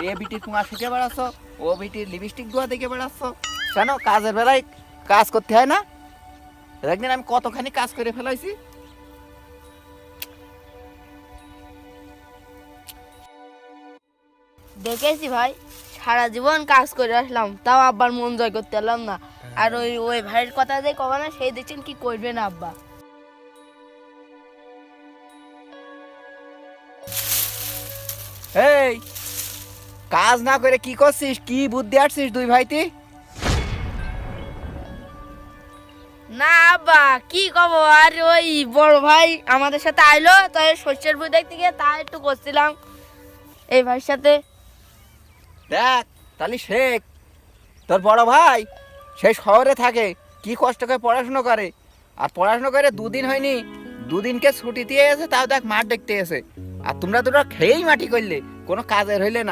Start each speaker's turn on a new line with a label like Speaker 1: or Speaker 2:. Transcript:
Speaker 1: এ বিটির পুঙা শিখে বেড়াচ্ছ, ও বিটির লিপস্টিক ধোয়া দেখে বেড়াচ্ছ। কেন কাজের বেলায় কাজ করতে হয় না? একদিন আমি কতখানি কাজ করে ফেলাইছি।
Speaker 2: দেখেছি ভাই, সারা জীবন কাজ করে আসলাম, তাও আব্বার মন জয় করতে পারলাম না। আর ওই ওই ভাইয়ের কথা যে কবে না, সেই দেখছেন কি করবে না আব্বা।
Speaker 1: এই কাজ না করে কি করছিস? কি বুদ্ধি আসছিস দুই ভাইতি?
Speaker 2: না আব্বা কি কব, আর ওই বড় ভাই আমাদের সাথে আইলো, তাই শস্যের বই দেখতে গিয়ে তা একটু করছিলাম এই ভাইয়ের সাথে।
Speaker 1: দেখ তাহলে শেখ, তোর বড় ভাই সে শহরে থাকে, কি কষ্ট করে পড়াশুনো করে, আর পড়াশুনো করে দুদিন হয়নি, দুদিনকে ছুটি দিয়ে এসে তাও দেখ মাঠ দেখতে এসে। আর তোমরা দুটো খেয়েই মাটি করলে, কোনো কাজের হইলে না।